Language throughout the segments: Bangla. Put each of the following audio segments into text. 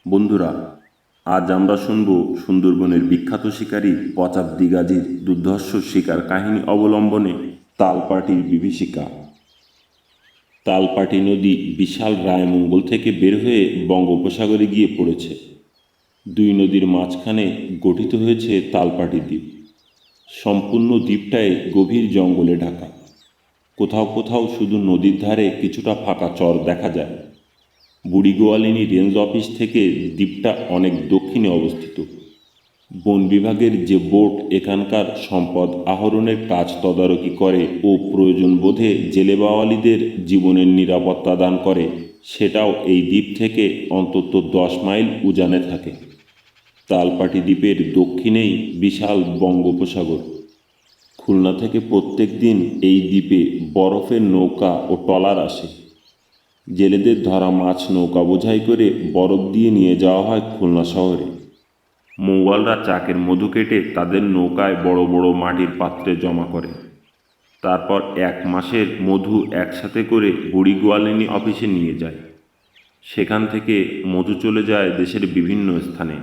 বন্ধুরা, আজ আমরা শুনব সুন্দরবনের বিখ্যাত শিকারী পচাবদি গাজীর দুর্ধর্ষ শিকার কাহিনী অবলম্বনে তালপাটির বিভীষিকা। তালপাটি নদী বিশাল রায়মঙ্গল থেকে বের হয়ে বঙ্গোপসাগরে গিয়ে পড়েছে। দুই নদীর মাঝখানে গঠিত হয়েছে তালপাটি দ্বীপ। সম্পূর্ণ দ্বীপটায় গভীর জঙ্গলে ঢাকা। কোথাও কোথাও শুধু নদীর ধারে কিছুটা ফাঁকা চর দেখা যায়। বুড়িগোয়ালিনী রেঞ্জ অফিস থেকে দ্বীপটা অনেক দক্ষিণে অবস্থিত। বন বিভাগের যে বোট এখানকার সম্পদ আহরণের কাজ তদারকি করে ও প্রয়োজন বোধে জেলে বাওয়ালিদের জীবনের নিরাপত্তা দান করে, সেটাও এই দ্বীপ থেকে অন্তত 10 মাইল উজানে থাকে। তালপাটি দ্বীপের দক্ষিণেই বিশাল বঙ্গোপসাগর। খুলনা থেকে প্রত্যেক দিন এই দ্বীপে বরফের নৌকা ও ট্রলার আসে। জেলেদের ধরা মাছ নৌকা বোঝাই করে বরফ দিয়ে নিয়ে যাওয়া হয় খুলনা শহরে। মৌয়ালরা চাকের মধু কেটে তাদের নৌকায় বড় বড় মাটির পাত্রে জমা করে। তারপর 1 মাসের মধু একসাথে করে বুড়িগোয়ালিনী অফিসে নিয়ে যায়। সেখান থেকে মধু চলে যায় দেশের বিভিন্ন স্থানে।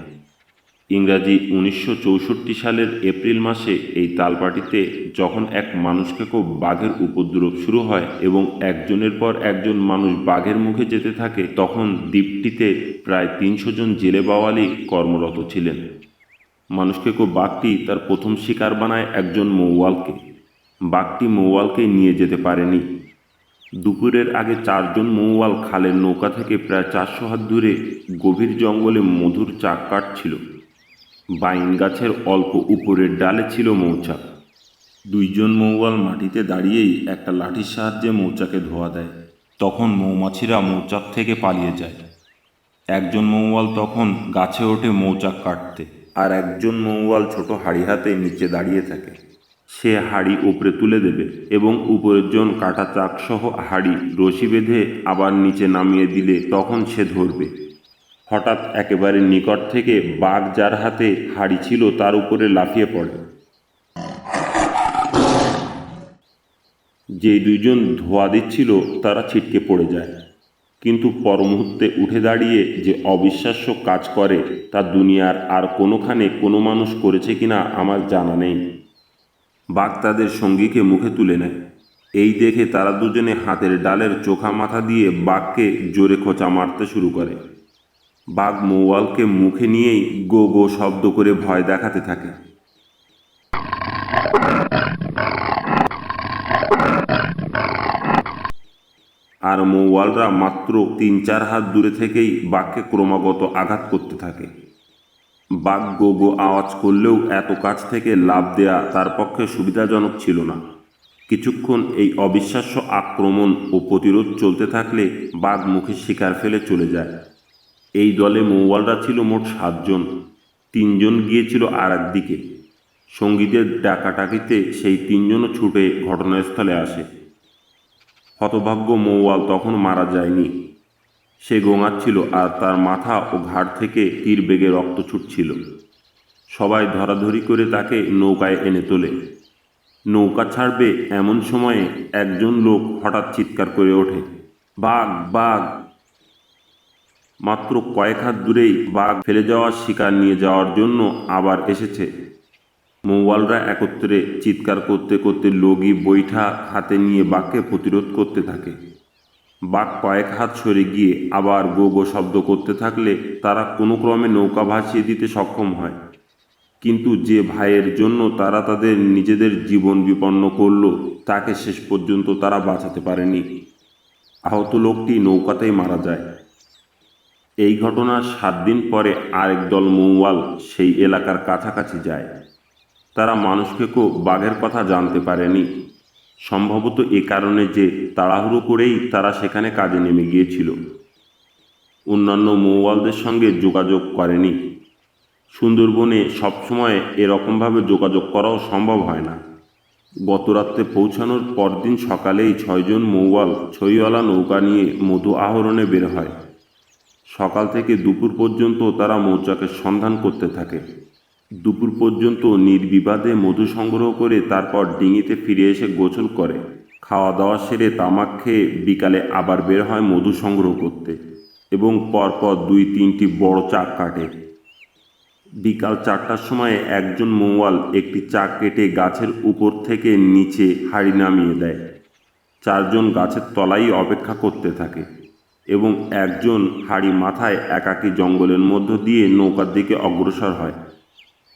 ইংরাজি 1964 সালের এপ্রিল মাসে এই তালপাটিতে যখন এক মানুষকে খুব বাঘের উপদ্রব শুরু হয় এবং একজনের পর একজন মানুষ বাঘের মুখে যেতে থাকে, তখন দ্বীপটিতে প্রায় 300 জন জেলে বাওয়ালি কর্মরত ছিলেন। মানুষকে খুব বাঘটি তার প্রথম শিকার বানায় একজন মৌয়ালকে। বাঘটি মৌয়ালকে নিয়ে যেতে পারেনি। দুপুরের আগে 4 জন মৌয়াল খালের নৌকা থেকে প্রায় 400 হাত দূরে গভীর জঙ্গলে মধুর চাক কাটছিল। বাইন গাছের অল্প উপরের ডালে ছিল মৌচাক। 2 জন মৌয়াল মাটিতে দাঁড়িয়েই একটা লাঠির সাহায্যে মৌচাকে ধোয়া দেয়। তখন মৌমাছিরা মৌচাক থেকে পালিয়ে যায়। একজন মৌয়াল তখন গাছে ওঠে মৌচাক কাটতে, আর একজন মৌয়াল ছোট হাড়ি হাতে নিচে দাঁড়িয়ে থাকে। সে হাড়ি উপরে তুলে দেবে এবং উপরের জন কাটা চাক সহ হাড়ি রশি বেঁধে আবার নিচে নামিয়ে দিলে তখন সে ধরবে। হঠাৎ একেবারে নিকট থেকে বাঘ, যার হাতে হাড়ি ছিল, তার উপরে লাফিয়ে পড়ে। যেই 2 জন ধোয়া দিচ্ছিল তারা ছিটকে পড়ে যায়, কিন্তু পর মুহূর্তে উঠে দাঁড়িয়ে যে অবিশ্বাস্য কাজ করে তা দুনিয়ার আর কোনোখানে কোনো মানুষ করেছে কিনা আমার জানা নেই। বাঘ তাদের সঙ্গীকে মুখে তুলে নেয়। এই দেখে তারা দুজনে হাতের ডালের চোখা মাথা দিয়ে বাঘকে জোরে খোঁচা মারতে শুরু করে। বাঘ মৌয়ালকে মুখে নিয়েই গো গো শব্দ করে ভয় দেখাতে থাকে। আর মৌয়ালরা মাত্র 3-4 হাত দূরে থেকেই বাঘকে ক্রমাগত আঘাত করতে থাকে। বাঘ গো গো আওয়াজ করলেও এত কাছ থেকে লাফ দেয়া তার পক্ষে সুবিধাজনক ছিল না। কিছুক্ষণ এই অবিশ্বাস্য আক্রমণ ও প্রতিরোধ চলতে থাকলে বাঘ মুখে শিকার ফেলে চলে যায়। এই দলে মৌয়ালরা ছিল মোট 7 জন। 3 জন গিয়েছিল আর একদিকে। সঙ্গীদের ডাকাটাকিতে সেই 3 জনও ছুটে ঘটনাস্থলে আসে। হতভাগ্য মৌয়াল তখন মারা যায়নি। সে গোঙাচ্ছিল আর তার মাথা ও ঘাড় থেকে তীর বেগে রক্ত ছুটছিল। সবাই ধরাধরি করে তাকে নৌকায় এনে তোলে। নৌকা ছাড়বে এমন সময়ে একজন লোক হঠাৎ চিৎকার করে ওঠে, বাঘ, বাঘ! মাত্র কয়েক হাত দূরেই বাঘ ফেলে যাওয়া শিকার নিয়ে যাওয়ার জন্য আবার এসেছে। মৌয়ালরা একত্রে চিৎকার করতে করতে লগি বৈঠা হাতে নিয়ে বাঘকে প্রতিরোধ করতে থাকে। বাঘ কয়েক হাত সরে গিয়ে আবার গো গো শব্দ করতে থাকলে তারা কোনো ক্রমে নৌকা ভাসিয়ে দিতে সক্ষম হয়। কিন্তু যে ভাইয়ের জন্য তারা তাদের নিজেদের জীবন বিপন্ন করল, তাকে শেষ পর্যন্ত তারা বাঁচাতে পারেনি। আহত লোকটি নৌকাতেই মারা যায়। এই ঘটনার 7 দিন পরে আরেক দল মৌয়াল সেই এলাকার কাছাকাছি যায়। তারা মানুষকে বাঘের কথা জানতে পারেনি। সম্ভবত এ কারণে যে তাড়াহুড়ো করেই তারা সেখানে কাজে নেমে গিয়েছিল। অন্যান্য মৌয়ালদের সঙ্গে যোগাযোগ করেনি। সুন্দরবনে সবসময় এরকমভাবে যোগাযোগ করাও সম্ভব হয় না। গত রাত্রে পৌঁছানোর পরদিন সকালেই 6 জন মৌয়াল ছইওয়ালা নৌকা নিয়ে মধু আহরণে বের হয়। সকাল থেকে দুপুর পর্যন্ত তারা মৌচাকের সন্ধান করতে থাকে। দুপুর পর্যন্ত নির্বিবাদে মধু সংগ্রহ করে তারপর ডিঙিতে ফিরে এসে গোসল করে। খাওয়া দাওয়া সেরে তামাক খেয়ে বিকালে আবার বের হয় মধু সংগ্রহ করতে। এবং পরপর 2-3টি বড় চাক কাটে। বিকাল 4টার সময় একজন মৌয়াল একটি চাক কেটে গাছের উপর থেকে নিচে হাড়ি নামিয়ে দেয়। 4জন গাছের তলায় অপেক্ষা করতে থাকে এবং একজন হাড়ি মাথায় একাকী জঙ্গলের মধ্য দিয়ে নৌকার দিকে অগ্রসর হয়।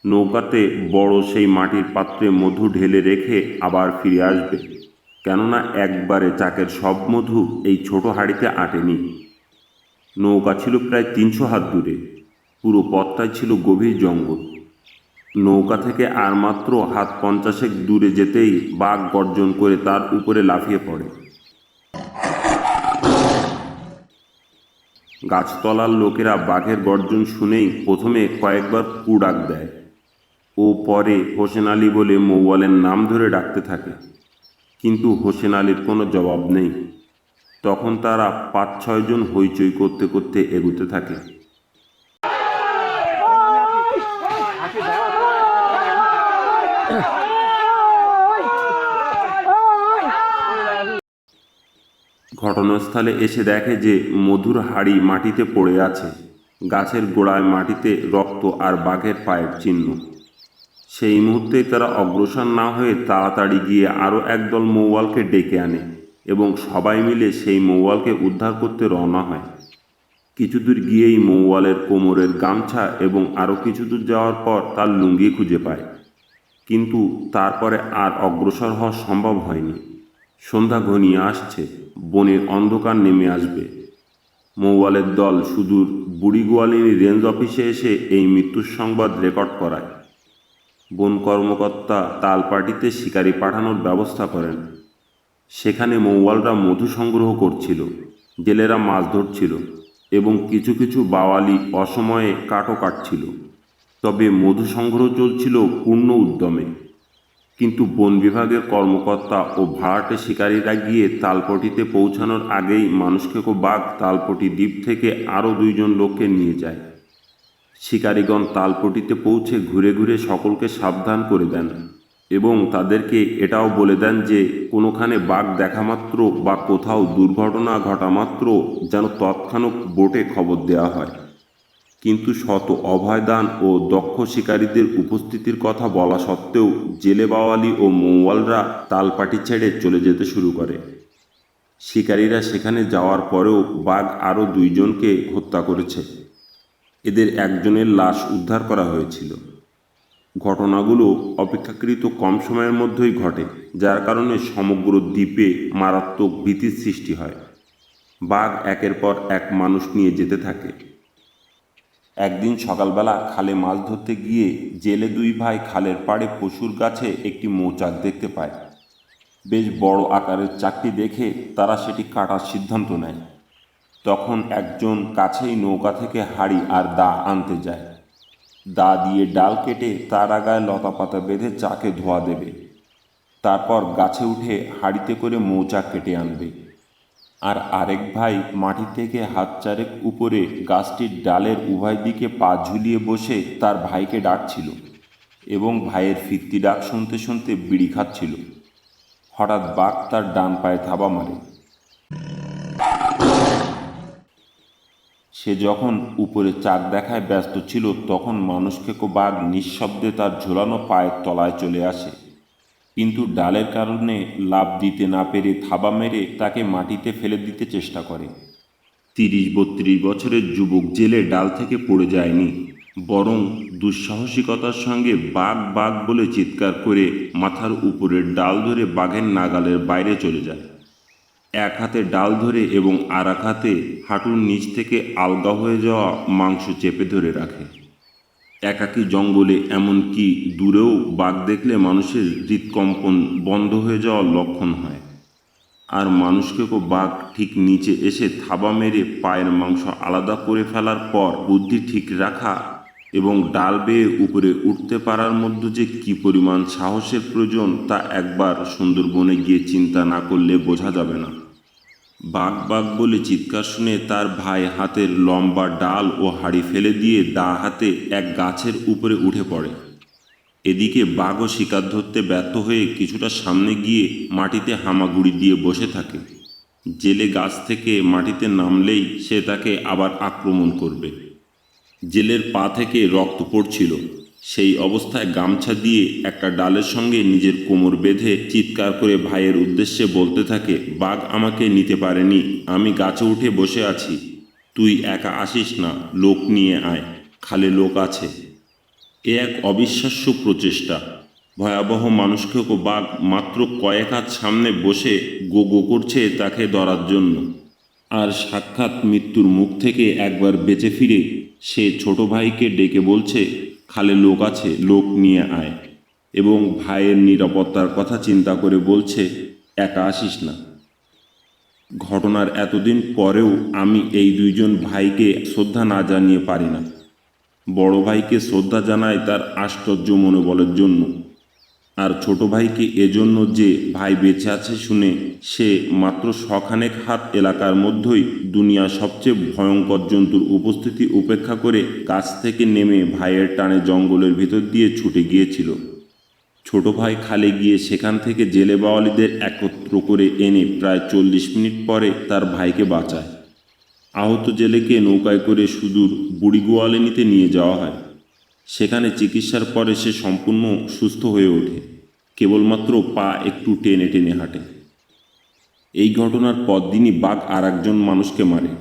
নৌকাতে বড় সেই মাটির পাত্রে মধু ঢেলে রেখে আবার ফিরে আসবে, কেননা একবারে চাকের সব মধু এই ছোট হাড়িতে আটেনি। নৌকা ছিল প্রায় 300 হাত দূরে। পুরো পথটাই ছিল গভীর জঙ্গল। নৌকা থেকে আর মাত্র হাত 50 দূরে যেতেই বাঘ গর্জন করে তার উপরে লাফিয়ে পড়ে। গাছতলার লোকেরা বাঘের গর্জন শুনেই প্রথমে কয়েকবার কু ডাক দেয় ও পরে হোসেন আলী বলে মৌয়ালের নাম ধরে ডাকতে থাকে, কিন্তু হোসেন আলীর কোনো জবাব নেই। তখন তারা 5-6 জন হইচই করতে করতে এগুতে থাকে। ঘটনাস্থলে এসে দেখে যে মধুর হাড়ি মাটিতে পড়ে আছে, গাছের গোড়ায় মাটিতে রক্ত আর বাঘের পায়ের চিহ্ন। সেই মুহূর্তে তারা অগ্রসর না হয়ে তাড়াতাড়ি গিয়ে আরও একদল মৌয়ালকে ডেকে আনে এবং সবাই মিলে সেই মৌয়ালকে উদ্ধার করতে রওনা হয়। কিছু দূর গিয়েই মৌয়ালের কোমরের গামছা এবং আরও কিছু দূর যাওয়ার পর তার লুঙ্গি খুঁজে পায়, কিন্তু তারপরে আর অগ্রসর হওয়া সম্ভব হয়নি। সন্ধ্যা ঘনিয়ে আসছে, বনের অন্ধকার নেমে আসবে। মৌয়ালের দল সুদূর বুড়িগোয়ালিনী রেঞ্জ অফিসে এসে এই মৃত্যুর সংবাদ রেকর্ড করায়। বন কর্মকর্তা তালপাটিতে শিকারি পাঠানোর ব্যবস্থা করেন। সেখানে মৌয়ালরা মধু সংগ্রহ করছিল, জেলেরা মাছ ধরছিল এবং কিছু কিছু বাওয়ালি অসময়ে কাঠও কাটছিল। তবে মধু সংগ্রহ চলছিল পূর্ণ উদ্যমে। কিন্তু বন বিভাগের কর্মকর্তা ও ভাড়াটে শিকারীরা গিয়ে তালপটিতে পৌঁছানোর আগেই মানুষখেকো বাঘ তালপটি দ্বীপ থেকে আরও 2 জন লোককে নিয়ে যায়। শিকারীগণ তালপটিতে পৌঁছে ঘুরে ঘুরে সকলকে সাবধান করে দেন এবং তাদেরকে এটাও বলে দেন যে কোনোখানে বাঘ দেখা মাত্র বা কোথাও দুর্ঘটনা ঘটা মাত্র যেন তৎক্ষণাৎ বোটে খবর দেওয়া হয়। কিন্তু শত অভয়দান ও দক্ষ শিকারীদের উপস্থিতির কথা বলা সত্ত্বেও জেলে বাওয়ালি ও মৌয়ালরা তালপাটি ছেড়ে চলে যেতে শুরু করে। শিকারীরা সেখানে যাওয়ার পরেও বাঘ আরও 2 জনকে হত্যা করেছে। এদের একজনের লাশ উদ্ধার করা হয়েছিল। ঘটনাগুলো অপেক্ষাকৃত কম সময়ের মধ্যেই ঘটে, যার কারণে সমগ্র দ্বীপে মারাত্মক ভীতির সৃষ্টি হয়। বাঘ একের পর এক মানুষ নিয়ে যেতে থাকে। একদিন সকালবেলা খালে মাছ ধরতে গিয়ে জেলে 2 ভাই খালের পাড়ে পশুর গাছে একটি মৌচাক দেখতে পায়। বেশ বড় আকারের চাকটি দেখে তারা সেটি কাটার সিদ্ধান্ত নেয়। তখন একজন কাছেই নৌকা থেকে হাড়ি আর দা আনতে যায়। দা দিয়ে ডাল কেটে তার আগায় লতা পাতা বেঁধে চাকে ধোয়া দেবে। তারপর গাছে উঠে হাড়িতে করে মৌচাক কেটে আনবে। আর আরেক ভাই মাটি থেকে হাত 4 উপরে গাছটির ডালের উভয় দিকে পা ঝুলিয়ে বসে তার ভাইকে ডাকছিল এবং ভাইয়ের ফিরতি ডাক শুনতে শুনতে বিড়ি খাচ্ছিল। হঠাৎ বাঘ তার ডান পায়ে থাবা মারে। সে যখন উপরে চাক দেখায় ব্যস্ত ছিল, তখন মানুষখেকো বাঘ নিঃশব্দে তার ঝোলানো পায়ের তলায় চলে আসে, কিন্তু ডালের কারণে লাফ দিতে না পেরে থাবা মেরে তাকে মাটিতে ফেলে দিতে চেষ্টা করে। 30-32 বছরের যুবক জেলে ডাল থেকে পড়ে যায়নি, বরং দুঃসাহসিকতার সঙ্গে বাঘ বাঘ বলে চিৎকার করে মাথার উপরের ডাল ধরে বাঘের নাগালের বাইরে চলে যায়। এক হাতে ডাল ধরে এবং আর এক হাতে হাঁটুর নিচ থেকে আলগা হয়ে যাওয়া মাংস চেপে ধরে রাখে। একাকী জঙ্গলে এমনকি দূরেও বাঘ দেখলে মানুষের হৃৎকম্পন বন্ধ হয়ে যাওয়ার লক্ষণ হয়। আর মানুষকেও বাঘ ঠিক নিচে এসে থাবা মেরে পায়ের মাংস আলাদা করে ফেলার পর বুদ্ধি ঠিক রাখা এবং ডাল বেয়ে উপরে উঠতে পারার মধ্যে যে কী পরিমাণ সাহসের প্রয়োজন তা একবার সুন্দরবনে গিয়ে চিন্তা না করলে বোঝা যাবে না। বাঘ বাঘ বলে চিৎকার শুনে তার ভাই হাতের লম্বা ডাল ও হাড়ি ফেলে দিয়ে দা হাতে এক গাছের উপরে উঠে পড়ে। এদিকে বাঘও শিকার ধরতে ব্যর্থ হয়ে কিছুটা সামনে গিয়ে মাটিতে হামাগুড়ি দিয়ে বসে থাকে। জেলে গাছ থেকে মাটিতে নামলেই সে তাকে আবার আক্রমণ করবে। জেলের পা থেকে রক্ত পড়ছিল। সেই অবস্থায় গামছা দিয়ে একটা ডালের সঙ্গে নিজের কোমর বেঁধে চিৎকার করে ভাইয়ের উদ্দেশ্যে বলতে থাকে, বাঘ আমাকে নিতে পারেনি, আমি গাছে উঠে বসে আছি, তুই একা আসিস না, লোক নিয়ে আয়, খালে লোক আছে। এ এক অবিশ্বাস্য প্রচেষ্টা। ভয়াবহ মানুষকেও বাঘ মাত্র কয়েক হাত সামনে বসে গো গো করছে তাকে ধরার জন্য। আর সাক্ষাৎ মৃত্যুর মুখ থেকে একবার বেঁচে ফিরে সে ছোট ভাইকে ডেকে বলছে, খালে লোক আছে, লোক নিয়ে আয়, এবং ভাইয়ের নিরাপত্তার কথা চিন্তা করে বলছে, একা আসিস না। ঘটনার এতদিন পরেও আমি এই দুইজন ভাইকে শ্রদ্ধা না জানিয়ে পারি না। বড় ভাইকে শ্রদ্ধা জানাই তার আশ্চর্য মনোবলের জন্য, আর ছোট ভাইকে এজন্য যে ভাই বেঁচে আছে শুনে সে মাত্র শখানেক হাত এলাকার মধ্যেই দুনিয়ার সবচেয়ে ভয়ঙ্কর জন্তুর উপস্থিতি উপেক্ষা করে গাছ থেকে নেমে ভাইয়ের টানে জঙ্গলের ভিতর দিয়ে ছুটে গিয়েছিল। ছোট ভাই খালে গিয়ে সেখান থেকে জেলে বাওয়ালিদের একত্র করে এনে প্রায় 40 মিনিট পরে তার ভাইকে বাঁচায়। আহত জেলেকে নৌকায় করে সুদূর বুড়িগোয়ালিনিতে নিয়ে যাওয়া হয়। সেখানে চিকিৎসার পরে সে সম্পূর্ণ সুস্থ হয়ে ওঠে, কেবলমাত্র পা একটু টেনে টেনে হাঁটে। এই ঘটনার পরদিনই বাঘ আর একজন মানুষকে মারে।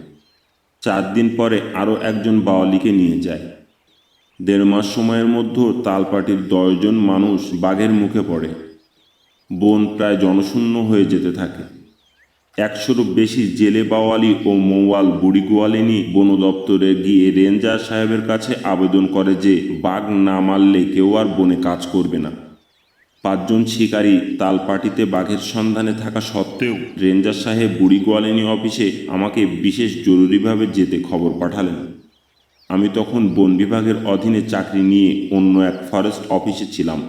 4 দিন পরে আরও একজন বাওয়ালিকে নিয়ে যায়। 1.5 মাস সময়ের মধ্যে তালপাটির 10 জন মানুষ বাঘের মুখে পড়ে। বন প্রায় জনশূন্য হয়ে যেতে থাকে। 100-রও বেশি জেলে বাওয়ালি ও মৌয়াল বুড়িগোয়ালিনি বন দপ্তরে গিয়ে রেঞ্জার সাহেবের কাছে আবেদন করে যে বাঘ না মারলে কেউ আর বনে কাজ করবে না। 5 জন শিকারী তালপাটিতে বাঘের সন্ধানে থাকা সত্ত্বেও রেঞ্জার সাহেব বুড়িগোয়ালিনি অফিসে আমাকে বিশেষ জরুরিভাবে যেতে খবর পাঠালেন। আমি তখন বন বিভাগের অধীনে চাকরি নিয়ে অন্য এক ফরেস্ট অফিসে ছিলাম।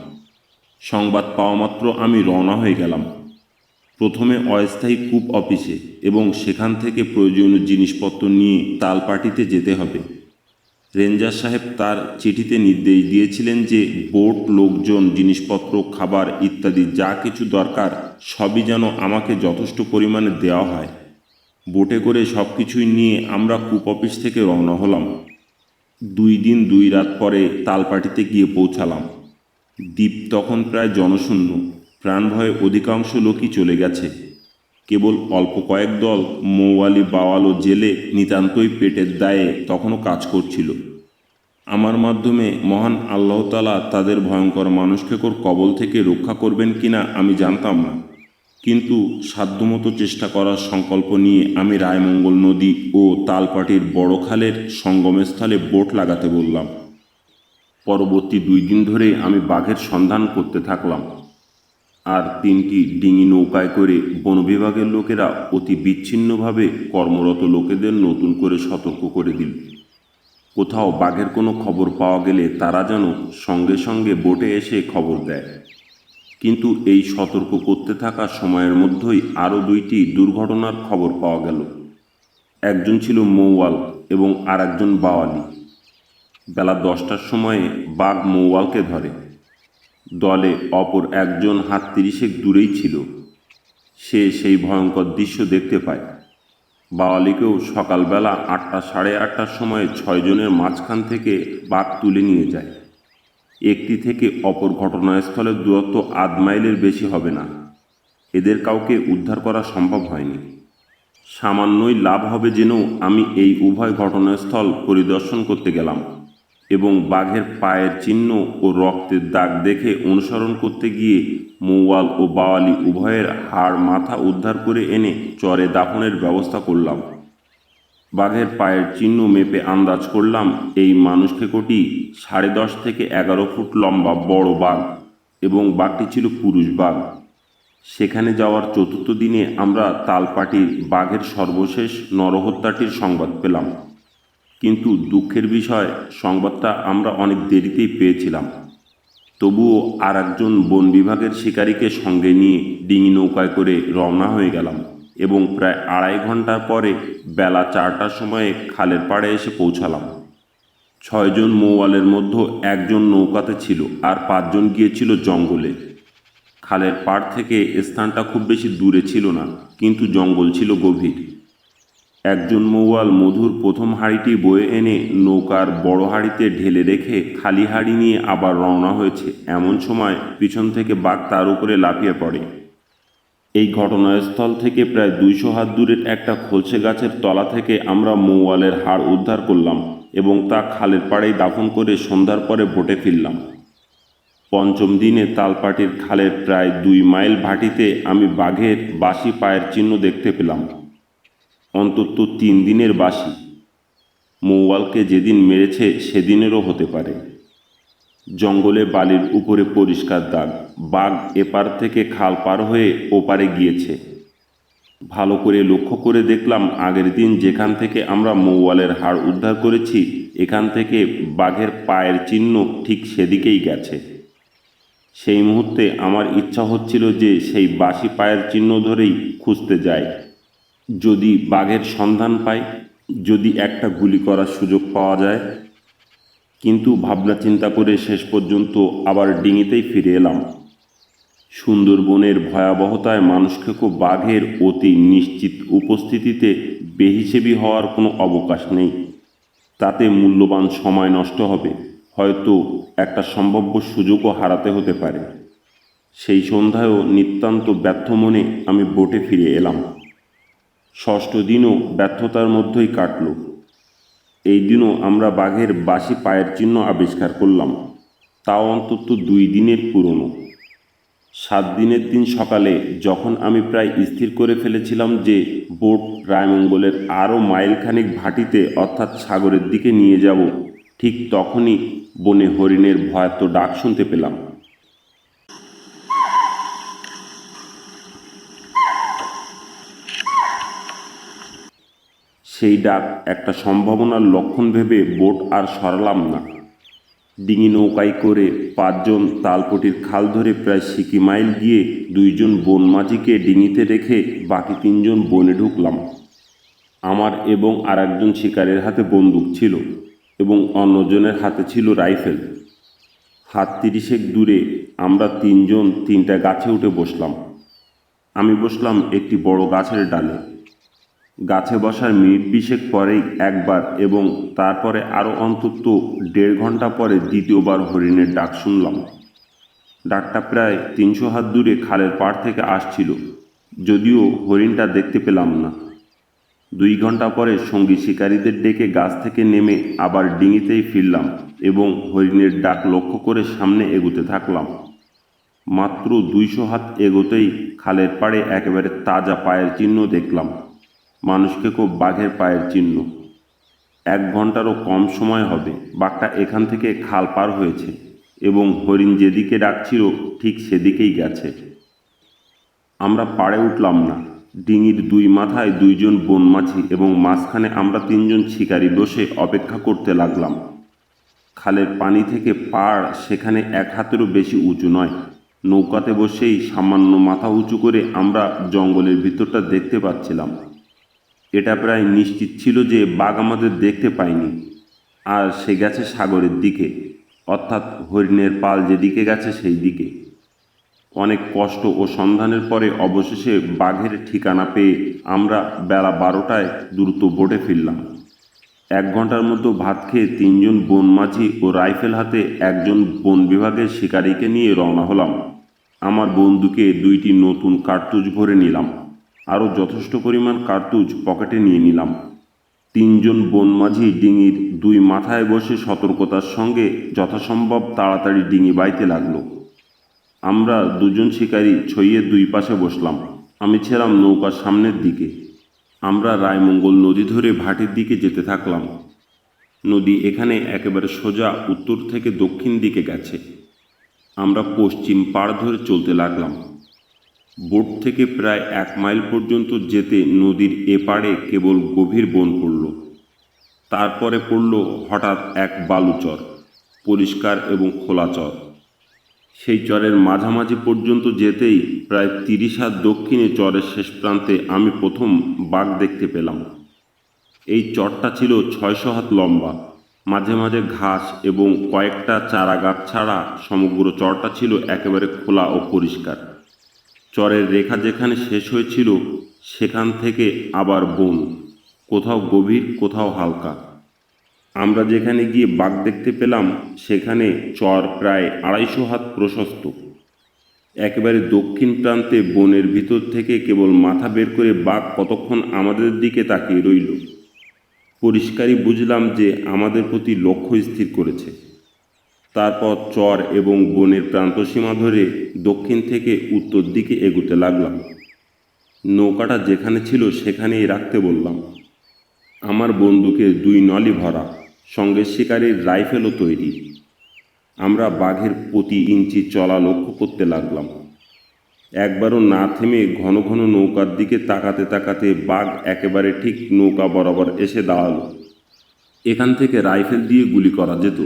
সংবাদ পাওয়া মাত্র আমি রওনা হয়ে গেলাম। প্রথমে অস্থায়ী কূপ অফিসে, এবং সেখান থেকে প্রয়োজনীয় জিনিসপত্র নিয়ে তালপাটিতে যেতে হবে। রেঞ্জার সাহেব তার চিঠিতে নির্দেশ দিয়েছিলেন যে বোট, লোকজন, জিনিসপত্র, খাবার ইত্যাদি যা কিছু দরকার সবই যেন আমাকে যথেষ্ট পরিমাণে দেওয়া হয়। বোটে করে সব কিছুই নিয়ে আমরা কূপ অফিস থেকে রওনা হলাম। 2 দিন 2 রাত পরে তালপাটিতে গিয়ে পৌঁছালাম। দ্বীপ তখন প্রায় জনশূন্য। প্রাণভয়ে অধিকাংশ লোকই চলে গেছে। কেবল অল্প কয়েক দল মৌয়ালি বাওয়াল ও জেলে নিতান্তই পেটের দায়ে তখনও কাজ করছিল। আমার মাধ্যমে মহান আল্লাহ তাআলা তাদের ভয়ঙ্কর মানুষখেকোর কবল থেকে রক্ষা করবেন কিনা আমি জানতাম না, কিন্তু সাধ্যমতো চেষ্টা করার সংকল্প নিয়ে আমি রায়মঙ্গল নদী ও তালপাটির বড় খালের সঙ্গমস্থলে বোট লাগাতে বললাম। পরবর্তী 2 দিন ধরে আমি বাঘের সন্ধান করতে থাকলাম, আর 3টি ডিঙি নৌকায় করে বন বিভাগের লোকেরা অতি বিচ্ছিন্নভাবে কর্মরত লোকেদের নতুন করে সতর্ক করে দিল। কোথাও বাঘের কোনো খবর পাওয়া গেলে তারা যেন সঙ্গে সঙ্গে বোটে এসে খবর দেয়। কিন্তু এই সতর্ক করতে থাকা সময়ের মধ্যেই আরও 2টি দুর্ঘটনার খবর পাওয়া গেল। একজন ছিল মৌয়াল এবং আর একজন বাওয়ালি। বেলা 10টার সময়ে বাঘ মৌয়ালকে ধরে। দলে অপর একজন হাত 30 দূরেই ছিল। সে সেই ভয়ঙ্কর দৃশ্য দেখতে পায়। বাওয়ালিকেও সকালবেলা 8টা সাড়ে 8টার সময় 6 জনের মাঝখান থেকে বাঘ তুলে নিয়ে যায়। একটি থেকে অপর ঘটনাস্থলের দূরত্ব আধ মাইলের বেশি হবে না। এদের কাউকে উদ্ধার করা সম্ভব হয়নি। সামান্যই লাভ হবে জেনেও আমি এই উভয় ঘটনাস্থল পরিদর্শন করতে গেলাম, এবং বাঘের পায়ের চিহ্ন ও রক্তের দাগ দেখে অনুসরণ করতে গিয়ে মৌয়াল ও বাওয়ালি উভয়ের হাড় মাথা উদ্ধার করে এনে চরে দাফনের ব্যবস্থা করলাম। বাঘের পায়ের চিহ্ন মেপে আন্দাজ করলাম এই মানুষখেকোটি 10.5 থেকে 11 ফুট লম্বা বড় বাঘ, এবং বাঘটি ছিল পুরুষ বাঘ। সেখানে যাওয়ার 4র্থ দিনে আমরা তালপাটির বাঘের সর্বশেষ নরহত্যাটির সংবাদ পেলাম। কিন্তু দুঃখের বিষয়, সংবাদটা আমরা অনেক দেরিতেই পেয়েছিলাম। তবুও আর একজন বন বিভাগের শিকারীকে সঙ্গে নিয়ে ডিঙি নৌকায় করে রওনা হয়ে গেলাম, এবং প্রায় 2.5 ঘন্টার পরে বেলা 4টার সময়ে খালের পাড়ে এসে পৌঁছালাম। 6 জন মৌয়ালের মধ্যে একজন নৌকাতে ছিল, আর 5 জন গিয়েছিল জঙ্গলে। খালের পাড় থেকে স্থানটা খুব বেশি দূরে ছিল না, কিন্তু জঙ্গল ছিল গভীর। একজন মৌয়াল মধুর প্রথম হাঁড়িটি বয়ে এনে নৌকার বড় হাঁড়িতে ঢেলে রেখে খালি হাঁড়ি নিয়ে আবার রওনা হয়েছে। এমন সময় পিছন থেকে বাঘ তার উপরে লাফিয়ে পড়ে। এই ঘটনাস্থল থেকে প্রায় 200 হাত দূরের একটা খলসে গাছের তলা থেকে আমরা মৌয়ালের হাড় উদ্ধার করলাম এবং তা খালের পাড়েই দাফন করে সন্ধ্যার পরে বোটে ফিরলাম। পঞ্চম দিনে তালপাটির খালের প্রায় 2 মাইল ভাটিতে আমি বাঘের বাসি পায়ের চিহ্ন দেখতে পেলাম। অন্তত 3 দিনের বাসি। মৌয়ালকে যেদিন মেরেছে সেদিনেরও হতে পারে। জঙ্গলে বালির উপরে পরিষ্কার দাগ। বাঘ এপার থেকে খাল পার হয়ে ওপারে গিয়েছে। ভালো করে লক্ষ্য করে দেখলাম আগের দিন যেখান থেকে আমরা মৌয়ালের হাড় উদ্ধার করেছি এখান থেকে বাঘের পায়ের চিহ্ন ঠিক সেদিকেই গেছে। সেই মুহূর্তে আমার ইচ্ছা হচ্ছিল যে সেই বাসি পায়ের চিহ্ন ধরেই খুঁজতে যাই। যদি বাঘের সন্ধান পাই, যদি একটা গুলি করার সুযোগ পাওয়া যায়। কিন্তু ভাবনা চিন্তা করে শেষ পর্যন্ত আবার ডিঙিতেই ফিরে এলাম। সুন্দরবনের ভয়াবহতায় মানুষখেকো বাঘের অতি নিশ্চিত উপস্থিতিতে বেহিসেবি হওয়ার কোনো অবকাশ নেই। তাতে মূল্যবান সময় নষ্ট হবে, হয়তো একটা সম্ভাব্য সুযোগও হারাতে হতে পারে। সেই সন্ধ্যায়ও নিতান্ত ব্যর্থ মনে আমি বোটে ফিরে এলাম। ষষ্ঠ দিনও ব্যর্থতার মধ্যেই কাটল। এই দিনও আমরা বাঘের বাসি পায়ের চিহ্ন আবিষ্কার করলাম, তাও অন্তত 2 দিনের পুরনো। 7 দিনের দিন সকালে যখন আমি প্রায় স্থির করে ফেলেছিলাম যে বোট রায়মঙ্গলের আরও মাইলখানিক ভাটিতে অর্থাৎ সাগরের দিকে নিয়ে যাব, ঠিক তখনই বনে হরিণের ভয়ার্ত ডাক শুনতে পেলাম। সেই ডাক একটা সম্ভাবনার লক্ষণ ভেবে বোট আর সরালাম না। ডিঙি নৌকায় করে 5 জন তালপটির খাল ধরে প্রায় সিকি মাইল গিয়ে 2 জন বনমাঝিকে ডিঙিতে রেখে বাকি 3 জন বনে ঢুকলাম। আমার এবং আর একজন শিকারের হাতে বন্দুক ছিল এবং অন্যজনের হাতে ছিল রাইফেল। হাত 30 দূরে আমরা 3 জন 3টা গাছে উঠে বসলাম। আমি বসলাম একটি বড় গাছের ডালে। গাছে বসার মিনিট 20 পরেই একবার এবং তারপরে আরও অন্তত 1.5 ঘন্টা পরে দ্বিতীয়বার হরিণের ডাক শুনলাম। ডাকটা প্রায় 300 হাত দূরে খালের পাড় থেকে আসছিল, যদিও হরিণটা দেখতে পেলাম না। 2 ঘন্টা পরে সঙ্গী শিকারীদের ডেকে গাছ থেকে নেমে আবার ডিঙিতেই ফিরলাম এবং হরিণের ডাক লক্ষ্য করে সামনে এগোতে থাকলাম। মাত্র 200 হাত এগোতেই খালের পাড়ে একেবারে তাজা পায়ের চিহ্ন দেখলাম। মানুষখেকো বাঘের পায়ের চিহ্ন। 1 ঘন্টারও কম সময় হবে বাঘটা এখান থেকে খাল পার হয়েছে এবং হরিণ যেদিকে ডাকছিল ঠিক সেদিকেই গেছে। আমরা পাড়ে উঠলাম না। ডিঙির 2 মাথায় 2 জন বনমাঝি এবং মাঝখানে আমরা 3 জন শিকারী বসে অপেক্ষা করতে লাগলাম। খালের পানি থেকে পাড় সেখানে 1 হাতেরও বেশি উঁচু নয়। নৌকাতে বসেই সামান্য মাথা উঁচু করে আমরা জঙ্গলের ভিতরটা দেখতে পাচ্ছিলাম। এটা প্রায় নিশ্চিত ছিল যে বাঘ আমাদের দেখতে পায়নি, আর সে গেছে সাগরের দিকে, অর্থাৎ হরিণের পাল যেদিকে গেছে সেই দিকে। অনেক কষ্ট ও সন্ধানের পরে অবশেষে বাঘের ঠিকানা পেয়ে আমরা বেলা 12টায় দ্রুত বোটে ফিরলাম। 1 ঘন্টার মতো ভাত খেয়ে 3 জন বনমাঝি ও রাইফেল হাতে একজন বন বিভাগের শিকারীকে নিয়ে রওনা হলাম। আমার বন্দুকে 2টি নতুন কার্তুজ ভরে নিলাম। আরও যথেষ্ট পরিমাণ কার্তুজ পকেটে নিয়ে নিলাম। 3 জন বনমাঝি ডিঙির 2 মাথায় বসে সতর্কতার সঙ্গে যথাসম্ভব তাড়াতাড়ি ডিঙি বাইতে লাগলো। আমরা 2 জন শিকারী ছইয়ে 2 পাশে বসলাম। আমি ছিলাম নৌকার সামনের দিকে। আমরা রায়মঙ্গল নদী ধরে ভাটির দিকে যেতে থাকলাম। নদী এখানে একেবারে সোজা উত্তর থেকে দক্ষিণ দিকে গেছে। আমরা পশ্চিম পাড় ধরে চলতে লাগলাম। বোট থেকে প্রায় 1 মাইল পর্যন্ত যেতে নদীর এপাড়ে কেবল গভীর বন পড়ল। তারপরে পড়ল হঠাৎ এক বালুচর, পরিষ্কার এবং খোলা চর। সেই চরের মাঝামাঝি পর্যন্ত যেতেই প্রায় 30 হাত দক্ষিণে চরের শেষ প্রান্তে আমি প্রথম বাঘ দেখতে পেলাম। এই চরটা ছিল 600 হাত লম্বা। মাঝে মাঝে ঘাস এবং কয়েকটা চারা গাছ ছাড়া সমগ্র চরটা ছিল একেবারে খোলা ও পরিষ্কার। চরের রেখা যেখানে শেষ হয়েছিল সেখান থেকে আবার বন, কোথাও গভীর কোথাও হালকা। আমরা যেখানে গিয়ে বাঘ দেখতে পেলাম সেখানে চর প্রায় 250 হাত প্রশস্ত। একেবারে দক্ষিণ প্রান্তে বনের ভিতর থেকে কেবল মাথা বের করে বাঘ কতক্ষণ আমাদের দিকে তাকিয়ে রইল। পরিষ্কারই বুঝলাম যে আমাদের প্রতি লক্ষ্য স্থির করেছে। তারপর চর এবং বনের প্রান্তসীমা ধরে দক্ষিণ থেকে উত্তর দিকে এগুতে লাগলাম। নৌকাটা যেখানে ছিল সেখানেই রাখতে বললাম। আমার বন্দুকে 2 নলি ভরা, সঙ্গে শিকারির রাইফেলও তৈরি। আমরা বাঘের প্রতি ইঞ্চি চলা লক্ষ্য করতে লাগলাম। একবারও না থেমে ঘন ঘন নৌকার দিকে তাকাতে তাকাতে বাঘ একেবারে ঠিক নৌকা বরাবর এসে দাঁড়ালো। এখান থেকে রাইফেল দিয়ে গুলি করা যেত,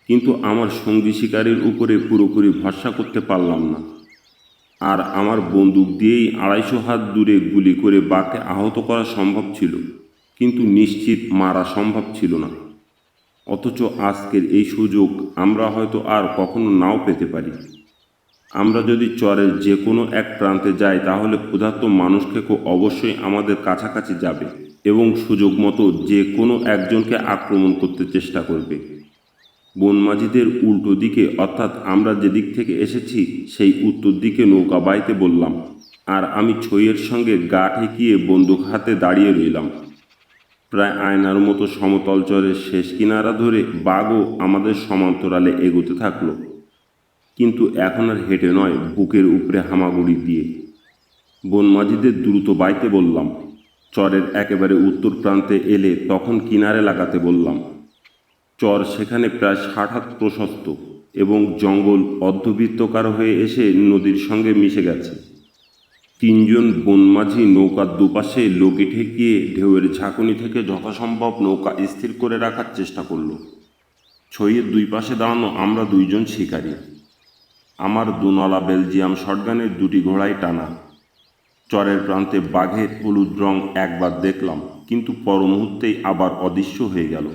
কিন্তু আমার সঙ্গী শিকারির উপরে পুরোপুরি ভরসা করতে পারলাম না। আর আমার বন্দুক দিয়েই 250 হাত দূরে গুলি করে বাঘকে আহত করা সম্ভব ছিল, কিন্তু নিশ্চিত মারা সম্ভব ছিল না। অথচ আজকের এই সুযোগ আমরা হয়তো আর কখনো নাও পেতে পারি। আমরা যদি চরের যে কোনো এক প্রান্তে যাই তাহলে ক্ষুধার্ত মানুষকে অবশ্যই আমাদের কাছাকাছি যাবে এবং সুযোগ মতো যে কোনো একজনকে আক্রমণ করতে চেষ্টা করবে। বনমাঝিদের উল্টো দিকে, অর্থাৎ আমরা যেদিক থেকে এসেছি সেই উত্তর দিকে নৌকা বাইতে বললাম, আর আমি ছইয়ের সঙ্গে গা ঠেকিয়ে বন্দুক হাতে দাঁড়িয়ে রইলাম। প্রায় আয়নার মতো সমতল চরের শেষ কিনারা ধরে বাঘও আমাদের সমান্তরালে এগোতে থাকলো, কিন্তু এখন আর হেঁটে নয়, বুকের উপরে হামাগুড়ি দিয়ে। বনমাঝিদের দ্রুত বাইতে বললাম। চরের একেবারে উত্তর প্রান্তে এলে তখন কিনারে লাগাতে বললাম। চর সেখানে প্রায় 60 হাত প্রশস্ত এবং জঙ্গল অর্ধবৃত্তকার হয়ে এসে নদীর সঙ্গে মিশে গেছে। 3 জন বনমাঝি নৌকার দুপাশে লগি ঠেকিয়ে ঢেউয়ের ঝাঁকুনি থেকে যথাসম্ভব নৌকা স্থির করে রাখার চেষ্টা করল। ছইয়ের 2 পাশে দাঁড়ানো আমরা 2 জন শিকারী। আমার 2 নলা বেলজিয়াম শটগানের 2টি ঘোড়াই টানা। চরের প্রান্তে বাঘের হলুদ রং একবার দেখলাম, কিন্তু পর মুহূর্তেই আবার অদৃশ্য হয়ে গেল।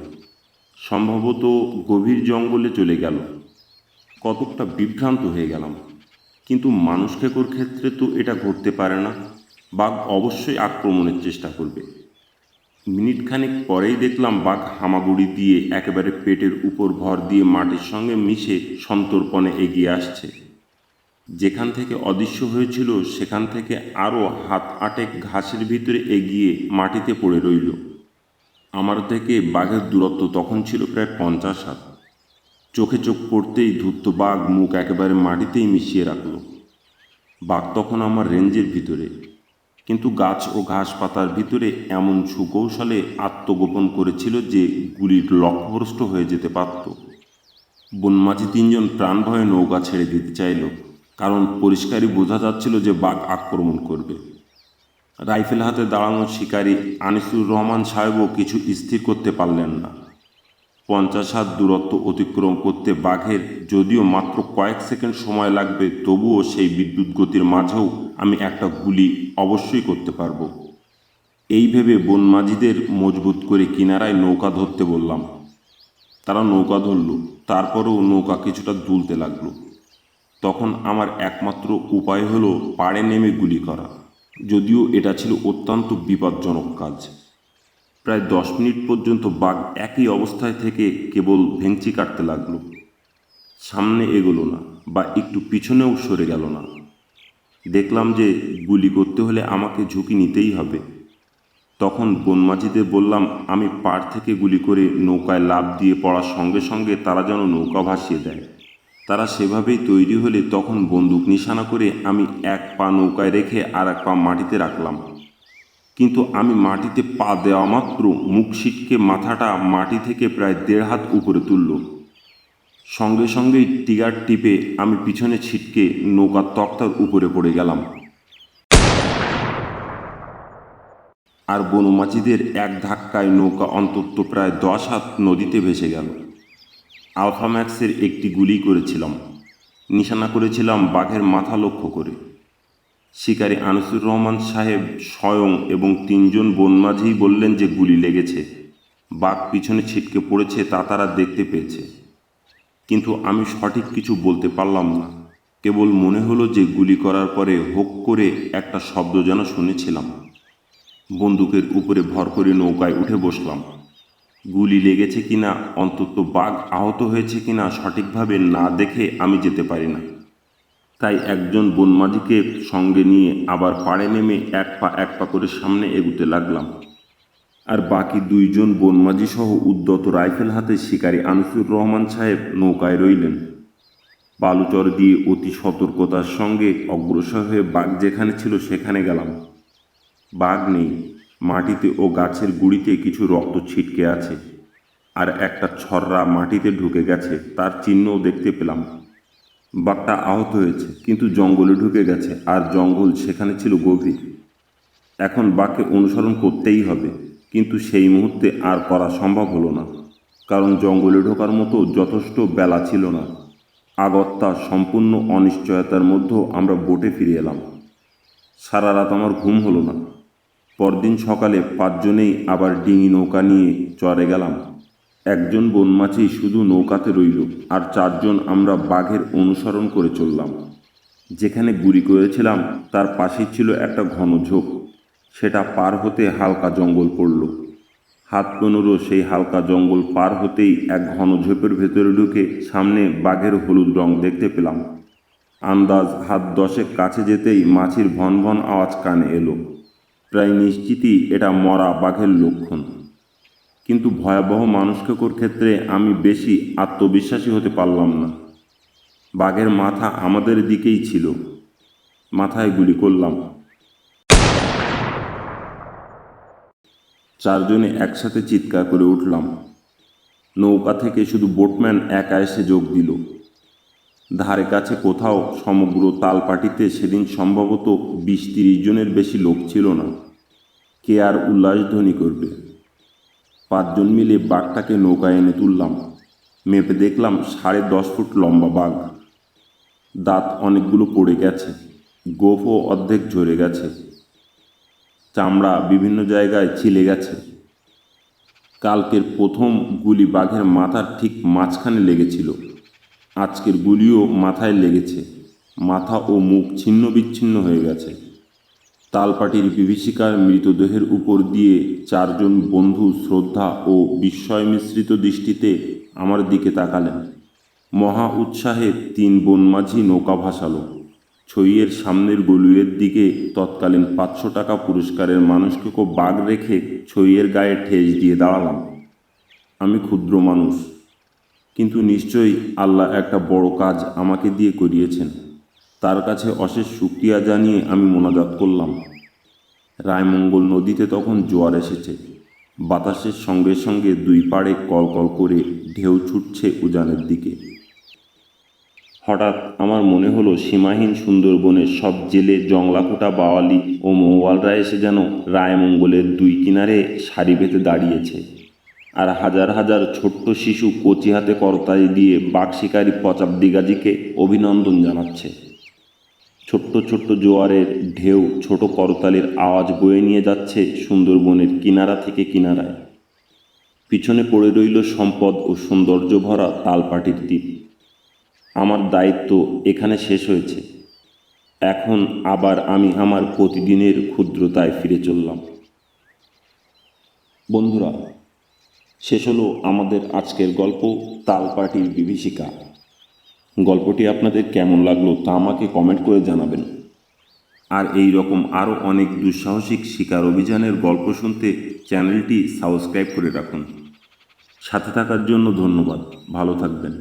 সম্ভবত গভীর জঙ্গলে চলে গেল। কতকটা বিভ্রান্ত হয়ে গেলাম, কিন্তু মানুষ খেকোর ক্ষেত্রে তো এটা ঘটতে পারে না। বাঘ অবশ্যই আক্রমণের চেষ্টা করবে। মিনিটখানেক পরেই দেখলাম বাঘ হামাগুড়ি দিয়ে একেবারে পেটের উপর ভর দিয়ে মাটির সঙ্গে মিশে সন্তর্পণে এগিয়ে আসছে। যেখান থেকে অদৃশ্য হয়েছিল সেখান থেকে আরও হাত 8 ঘাসের ভিতরে এগিয়ে মাটিতে পড়ে রইল। আমার থেকে বাঘের দূরত্ব তখন ছিল প্রায় 50 হাত। চোখে চোখ পড়তেই ধূর্ত বাঘ মুখ একেবারে মাটিতেই মিশিয়ে রাখল। বাঘ তখন আমার রেঞ্জের ভিতরে, কিন্তু গাছ ও ঘাস পাতার ভিতরে এমন সুকৌশলে আত্মগোপন করেছিল যে গুলির লক্ষ্যভ্রষ্ট হয়ে যেতে পারত। বনমাঝি 3 জন প্রাণ ভয়ে নৌকা ছেড়ে দিতে চাইল, কারণ পরিষ্কারই বোঝা যাচ্ছিল যে বাঘ আক্রমণ করবে। রাইফেল হাতে দাঁড়ানো শিকারী আনিসুর রহমান সাহেবও কিছু স্থির করতে পারলেন না। 50 হাত দূরত্ব অতিক্রম করতে বাঘের যদিও মাত্র কয়েক সেকেন্ড সময় লাগবে, তবুও সেই বিদ্যুৎ গতির মাঝেও আমি একটা গুলি অবশ্যই করতে পারবো। এই ভেবে বনমাঝিদের মজবুত করে কিনারায় নৌকা ধরতে বললাম। তারা নৌকা ধরল, তারপরেও নৌকা কিছুটা দুলতে লাগলো। তখন আমার একমাত্র উপায় হলো পাড়ে নেমে গুলি করা, যদিও এটা ছিল অত্যন্ত বিপজ্জনক কাজ। প্রায় 10 মিনিট পর্যন্ত বাঘ একই অবস্থায় থেকে কেবল ভেংচি কাটতে লাগলো। সামনে এগোলো না বা একটু পিছনেও সরে গেল না। দেখলাম যে গুলি করতে হলে আমাকে ঝুঁকি নিতেই হবে। তখন বনমাঝিদের বললাম আমি পাড় থেকে গুলি করে নৌকায় লাফ দিয়ে পড়ার সঙ্গে সঙ্গে তারা যেন নৌকা ভাসিয়ে দেয়। তারা সেভাবেই তৈরি হলে তখন বন্দুক নিশানা করে আমি 1 পা নৌকায় রেখে আর 1 পা মাটিতে রাখলাম। কিন্তু আমি মাটিতে পা দেওয়া মাত্র মুখ ছিটকে মাথাটা মাটি থেকে প্রায় 1.5 হাত উপরে তুলল। সঙ্গে সঙ্গেই ট্রিগার টিপে আমি পিছনে ছিটকে নৌকার তক্তার উপরে পড়ে গেলাম। আর বনমাঝিদের এক ধাক্কায় নৌকা অন্তত প্রায় 10 হাত নদীতে ভেসে গেল। আলফা ম্যাক্সের একটি গুলি করেছিলাম, নিশানা করেছিলাম বাঘের মাথা লক্ষ্য করে। শিকারী আনিসুর রহমান সাহেব স্বয়ং এবং 3 জন বনমাঝিই বললেন যে গুলি লেগেছে, বাঘ পিছনে ছিটকে পড়েছে তা তারা দেখতে পেয়েছে। কিন্তু আমি সঠিক কিছু বলতে পারলাম না। কেবল মনে হলো যে গুলি করার পরে হোক করে একটা শব্দ যেন শুনেছিলাম। বন্দুকের উপরে ভর করে নৌকায় উঠে বসলাম। গুলি লেগেছে কিনা, অন্তত বাঘ আহত হয়েছে কিনা সঠিকভাবে না দেখে আমি যেতে পারি না। তাই একজন বনমাঝিকে সঙ্গে নিয়ে আবার পাড়ে নেমে এক পা করে সামনে এগুতে লাগলাম। আর বাকি দুইজন বনমাঝি সহ উদ্যত রাইফেল হাতে শিকারী আনিসুর রহমান সাহেব নৌকায় রইলেন। বালুচর দিয়ে অতি সতর্কতার সঙ্গে অগ্রসর হয়ে বাঘ যেখানে ছিল সেখানে গেলাম। বাঘ নেই, মাটিতে ও গাছের গুঁড়িতে কিছু রক্ত ছিটকে আছে, আর একটা ছররা মাটিতে ঢুকে গেছে, তার চিহ্নও দেখতে পেলাম। বাঘটা আহত হয়েছে, কিন্তু জঙ্গলে ঢুকে গেছে, আর জঙ্গল সেখানে ছিল গভীর। এখন বাঘকে অনুসরণ করতেই হবে, কিন্তু সেই মুহূর্তে আর করা সম্ভব হলো না, কারণ জঙ্গলে ঢোকার মতো যথেষ্ট বেলা ছিল না। আগত্যা সম্পূর্ণ অনিশ্চয়তার মধ্যেও আমরা বোটে ফিরে এলাম। সারা রাত আমার ঘুম হলো না। পরদিন সকালে 5 জনেই আবার ডিঙি নৌকা নিয়ে চরে গেলাম। একজন বনমাঝি শুধু নৌকাতে রইল, আর 4 জন আমরা বাঘের অনুসরণ করে চললাম। যেখানে গুলি করেছিলাম তার পাশেই ছিল একটা ঘন ঝোপ। সেটা পার হতে হালকা জঙ্গল পড়ল। হাত 15 সেই হালকা জঙ্গল পার হতেই এক ঘন ঝোপের ভেতরে ঢুকে সামনে বাঘের হলুদ রং দেখতে পেলাম। আন্দাজ হাত 10 কাছে যেতেই মাছির ভন ভন আওয়াজ কানে এলো। প্রায় নিশ্চিতই এটা মরা বাঘের লক্ষণ। কিন্তু ভয়াবহ মানুষকের ক্ষেত্রে আমি বেশি আত্মবিশ্বাসী হতে পারলাম না। বাঘের মাথা আমাদের দিকেই ছিল। মাথায় গুলি করলাম। 4 জনে একসাথে চিৎকার করে উঠলাম। নৌকা থেকে শুধু বোটম্যান একা এসে যোগ দিল। ধারে কাছে কোথাও সমগ্র তালপাটিতে সেদিন সম্ভবত 20-30 জনের বেশি লোক ছিল না। কে আর উল্লাসধ্বনি করবে? 5 জন মিলে বাঘটাকে নৌকায় এনে তুললাম। মেপে দেখলাম 10.5 ফুট লম্বা বাঘ। দাঁত অনেকগুলো পড়ে গেছে, গোঁফও অর্ধেক ঝরে গেছে, চামড়া বিভিন্ন জায়গায় ছিলে গেছে। কালকের প্রথম গুলি বাঘের মাথার ঠিক মাঝখানে লেগেছিল। আজকের গুলিও মাথায় লেগেছে। মাথা ও মুখ ছিন্ন বিচ্ছিন্ন হয়ে গেছে। তালপাটির বিভীষিকার মৃতদেহের উপর দিয়ে 4 জন বন্ধু শ্রদ্ধা ও বিস্ময় মিশ্রিত দৃষ্টিতে আমার দিকে তাকালেন। মহা উৎসাহে 3 বনমাঝি নৌকা ভাসালো। ছইয়ের সামনের গলুয়ের দিকে তৎকালীন 500 টাকা পুরস্কারের মানুষকে বাঘ রেখে ছইয়ের গায়ে ঠেস দিয়ে দাঁড়ালাম। আমি ক্ষুদ্র মানুষ, কিন্তু নিশ্চয়ই আল্লাহ একটা বড় কাজ আমাকে দিয়ে করিয়েছেন। তার কাছে অশেষ শুকরিয়া জানিয়ে আমি মোনাজাত করলাম। রায়মঙ্গল নদীতে তখন জোয়ার এসেছে। বাতাসের সঙ্গে সঙ্গে 2 পাড়ে কলকল করে ঢেউ ছুটছে উজানের দিকে। হঠাৎ আমার মনে হলো সীমাহীন সুন্দরবনের সব জেলে, জংলাখোটা বাওয়ালি ও মৌয়ালরা এসে যেন রায়মঙ্গলের 2 কিনারে সারি বেঁধে দাঁড়িয়েছে, আর হাজার হাজার ছোট্ট শিশু কচি হাতে করতালি দিয়ে বাঘ শিকারী পচাব দিগাজিকে অভিনন্দন জানাচ্ছে। ছোট্ট ছোট্ট জোয়ারের ঢেউ ছোট করতালির আওয়াজ বয়ে নিয়ে যাচ্ছে সুন্দরবনের কিনারা থেকে কিনারায়। পিছনে পড়ে রইল সম্পদ ও সৌন্দর্য ভরা তালপাটির দ্বীপ। আমার দায়িত্ব এখানে শেষ হয়েছে। এখন আবার আমি আমার প্রতিদিনের ক্ষুদ্রতায় ফিরে চললাম। বন্ধুরা, শেষ হলো আমাদের আজকের গল্প তালপাটির বিভীষিকা। গল্পটি আপনাদের কেমন লাগলো তা আমাকে কমেন্ট করে জানাবেন। আর এই রকম আরও অনেক দুঃসাহসিক শিকার অভিযানের গল্প শুনতে চ্যানেলটি সাবস্ক্রাইব করে রাখুন। সাথে থাকার জন্য ধন্যবাদ। ভালো থাকবেন।